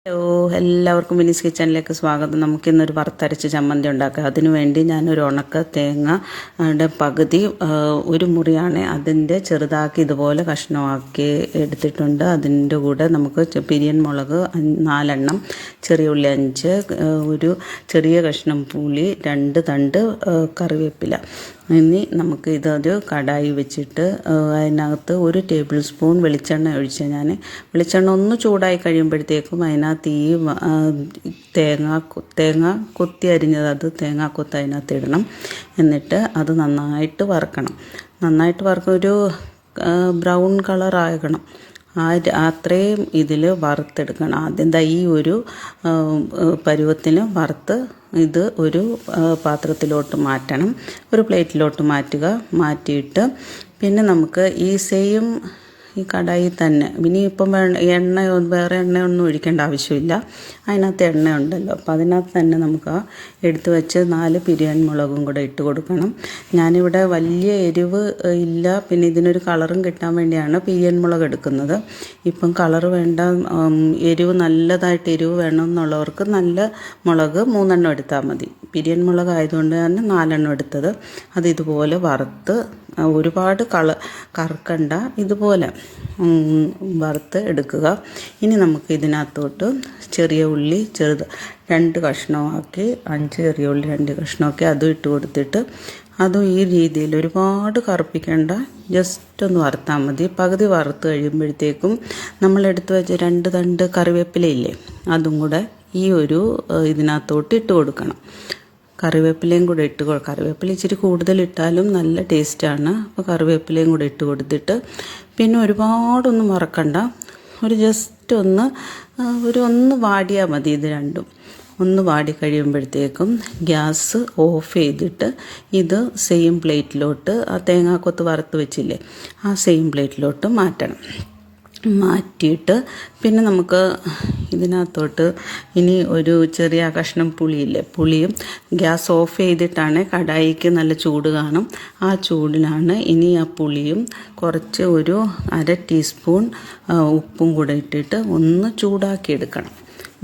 Hello, എല്ലാവർക്കും മിനിസ് കിച്ചണിലേക്ക് സ്വാഗതം. നമുക്കിന്നൊരു വറുത്തരച്ച് ചമ്മന്തി ഉണ്ടാക്കാം. അതിനു വേണ്ടി ഞാനൊരു ഉണക്ക തേങ്ങയുടെ പകുതി ഒരു മുറിയാണ് അതിൻ്റെ ചെറുതാക്കി ഇതുപോലെ കഷ്ണമാക്കി എടുത്തിട്ടുണ്ട്. അതിൻ്റെ കൂടെ നമുക്ക് പിരിയൻ മുളക് 4 എണ്ണം, ചെറിയ ഉള്ളി 5, ഒരു ചെറിയ കഷ്ണം പുളി, 2 തണ്ട് കറിവേപ്പില. ഇനി നമുക്ക് ഇതൊരു കടായി വെച്ചിട്ട് അതിനകത്ത് 1 ടേബിൾ സ്പൂൺ വെളിച്ചെണ്ണ ഒഴിച്ച് വെളിച്ചെണ്ണ ഒന്ന് ചൂടായി കഴിയുമ്പോഴത്തേക്കും അതിനകത്ത് ഈ തേങ്ങ കൊത്തി അരിഞ്ഞത് അത് തേങ്ങാക്കൊത്ത് അതിനകത്ത് ഇടണം. എന്നിട്ട് അത് നന്നായിട്ട് വറുക്കണം. ഒരു ബ്രൗൺ കളറാകണം. അത്രയും ഇതിൽ വറുത്തെടുക്കണം. ആദ്യം ഈ ഒരു പരുവത്തിന് വറുത്ത് ഇത് ഒരു പാത്രത്തിലോട്ട് മാറ്റണം. ഒരു പ്ലേറ്റിലോട്ട് മാറ്റിയിട്ട് പിന്നെ നമുക്ക് ഈ സെയിം ഈ കടായിൽ തന്നെ ഇനിയിപ്പം വേറെ എണ്ണയൊന്നും ഒഴിക്കേണ്ട ആവശ്യമില്ല. അതിനകത്ത് എണ്ണ ഉണ്ടല്ലോ. അപ്പോൾ അതിനകത്ത് തന്നെ നമുക്ക് എടുത്ത് വെച്ച് 4 പിരിയൻ മുളകും കൂടെ ഇട്ട് കൊടുക്കണം. ഞാനിവിടെ വലിയ എരിവ് ഇല്ല, പിന്നെ ഇതിനൊരു കളറും കിട്ടാൻ വേണ്ടിയാണ് പിരിയൻ മുളക് എടുക്കുന്നത്. ഇപ്പം കളറ് വേണ്ട, നല്ലതായിട്ട് എരിവ് വേണമെന്നുള്ളവർക്ക് നല്ല മുളക് 3 എണ്ണം എടുത്താൽ മതി. പിരിയൻ മുളക് ആയതുകൊണ്ട് തന്നെ 4 എണ്ണം എടുത്തത്. അത് ഇതുപോലെ വറുത്ത് ഒരുപാട് കറക്കണ്ട, ഇതുപോലെ വറുത്ത് എടുക്കുക. ഇനി നമുക്ക് ഇതിനകത്തോട്ട് ചെറിയ ഉള്ളി 2 കഷ്ണമാക്കി, 5 ചെറിയ ഉള്ളി 2 കഷ്ണമാക്കി അതും ഇട്ട് കൊടുത്തിട്ട് അതും ഈ രീതിയിൽ ഒരുപാട് കറുപ്പിക്കേണ്ട, ജസ്റ്റ് ഒന്ന് വറുത്താൽ മതി. പകുതി വറുത്ത് കഴിയുമ്പോഴത്തേക്കും നമ്മൾ എടുത്ത് വെച്ച 2 തണ്ട് കറിവേപ്പിലയില്ലേ, അതും കൂടെ ഈ ഒരു ഇതിനകത്തോട്ട് ഇട്ട് കൊടുക്കണം. കറിവേപ്പിലയും കൂടെ കറിവേപ്പില ഇച്ചിരി കൂടുതൽ ഇട്ടാലും നല്ല ടേസ്റ്റാണ്. അപ്പോൾ കറിവേപ്പിലയും കൂടെ ഇട്ട് കൊടുത്തിട്ട് പിന്നെ ഒരുപാടൊന്നും വറക്കണ്ട, ഒരു ജസ്റ്റ് ഒന്ന് വാടിയാൽ മതി. ഇത് രണ്ടും ഒന്ന് വാടി കഴിയുമ്പോഴത്തേക്കും ഗ്യാസ് ഓഫ് ചെയ്തിട്ട് ഇത് സെയിം പ്ലേറ്റിലോട്ട്, ആ തേങ്ങാക്കൊത്ത് വറുത്ത് വെച്ചില്ലേ ആ സെയിം പ്ലേറ്റിലോട്ട് മാറ്റിയിട്ട് പിന്നെ നമുക്ക് ഇതിനകത്തോട്ട് ഇനി ഒരു ചെറിയ കഷ്ണം പുളിയും ഗ്യാസ് ഓഫ് ചെയ്തിട്ടാണ്, കടായിക്ക് നല്ല ചൂട് കാണും. ആ ചൂടിലാണ് ഇനി ആ പുളിയും കുറച്ച് ഒരു 1/2 ടീസ്പൂൺ ഉപ്പും കൂടെ ഇട്ടിട്ട് ഒന്ന് ചൂടാക്കി എടുക്കണം.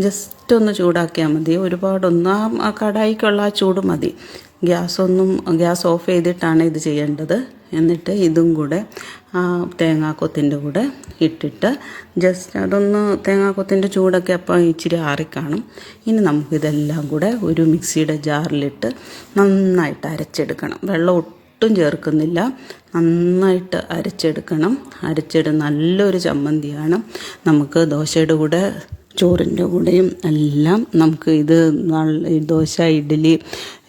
ജസ്റ്റ് ഒന്ന് ചൂടാക്കിയാൽ മതി, ഒരുപാടൊന്നും ആ കടായിക്കുള്ള ആ ചൂട് മതി. ഗ്യാസ് ഓഫ് ചെയ്തിട്ടാണ് ഇത് ചെയ്യേണ്ടത്. എന്നിട്ട് ഇതും കൂടെ ആ തേങ്ങാക്കൊത്തിൻ്റെ കൂടെ ഇട്ടിട്ട് ജസ്റ്റ് അതൊന്ന് തേങ്ങാക്കൊത്തിൻ്റെ ചൂടൊക്കെ അപ്പോൾ ഇച്ചിരി ആറിക്കാണും. ഇനി നമുക്കിതെല്ലാം കൂടെ ഒരു മിക്സിയുടെ ജാറിലിട്ട് നന്നായിട്ട് അരച്ചെടുക്കണം. വെള്ളം ഒട്ടും ചേർക്കുന്നില്ല, നന്നായിട്ട് അരച്ചെടുക്കണം. നല്ലൊരു ചമ്മന്തിയാണ്. നമുക്ക് ദോശയുടെ കൂടെ, ചോറിൻ്റെ കൂടെയും എല്ലാം നമുക്ക് ഇത് ദോശ, ഇഡ്ഡലി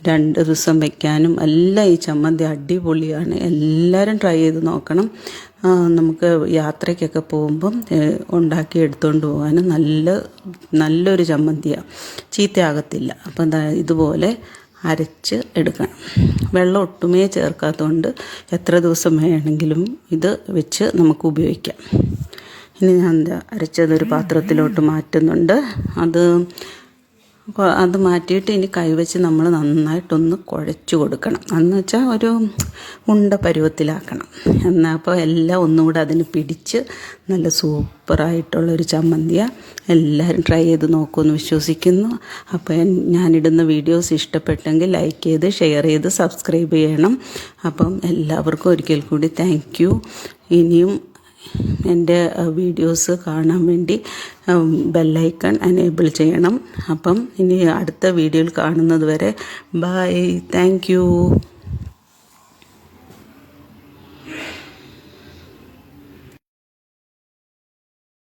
2 ദിവസം വയ്ക്കാനും എല്ലാം ഈ ചമ്മന്തി അടിപൊളിയാണ്. എല്ലാവരും ട്രൈ ചെയ്ത് നോക്കണം. നമുക്ക് യാത്രയ്ക്കൊക്കെ പോകുമ്പം ഉണ്ടാക്കി എടുത്തുകൊണ്ട് പോകാനും നല്ലൊരു ചമ്മന്തിയാണ്, ചീത്തയാകത്തില്ല. അപ്പം ഇതുപോലെ അരച്ച് എടുക്കണം. വെള്ളം ഒട്ടുമേ ചേർക്കാത്തതുകൊണ്ട് എത്ര ദിവസം വേണമെങ്കിലും ഇത് വെച്ച് നമുക്ക് ഉപയോഗിക്കാം. ഇനി ഞാൻ അരച്ചതൊരു പാത്രത്തിലോട്ട് മാറ്റുന്നുണ്ട്. അത് മാറ്റിയിട്ട് ഇനി കൈവച്ച് നമ്മൾ നന്നായിട്ടൊന്ന് കുഴച്ച് കൊടുക്കണം. എന്ന് വെച്ചാൽ ഒരു ഉണ്ട പരുവത്തിലാക്കണം. എന്നാൽ അപ്പോൾ എല്ലാം ഒന്നുകൂടെ അതിന് പിടിച്ച് നല്ല സൂപ്പറായിട്ടുള്ളൊരു ചമ്മന്തിയാണ്. എല്ലാവരും ട്രൈ ചെയ്ത് നോക്കുമെന്ന് വിശ്വസിക്കുന്നു. അപ്പോൾ ഞാനിടുന്ന വീഡിയോസ് ഇഷ്ടപ്പെട്ടെങ്കിൽ ലൈക്ക് ചെയ്ത്, ഷെയർ ചെയ്ത്, സബ്സ്ക്രൈബ് ചെയ്യണം. അപ്പം എല്ലാവർക്കും ഒരിക്കൽ കൂടി താങ്ക് യു. ഇനിയും എൻ്റെ വീഡിയോസ് കാണാൻ വേണ്ടി ബെല്ലൈക്കൺ എനേബിൾ ചെയ്യണം. അപ്പം ഇനി അടുത്ത വീഡിയോയിൽ കാണുന്നത് വരെ ബൈ, താങ്ക് യു.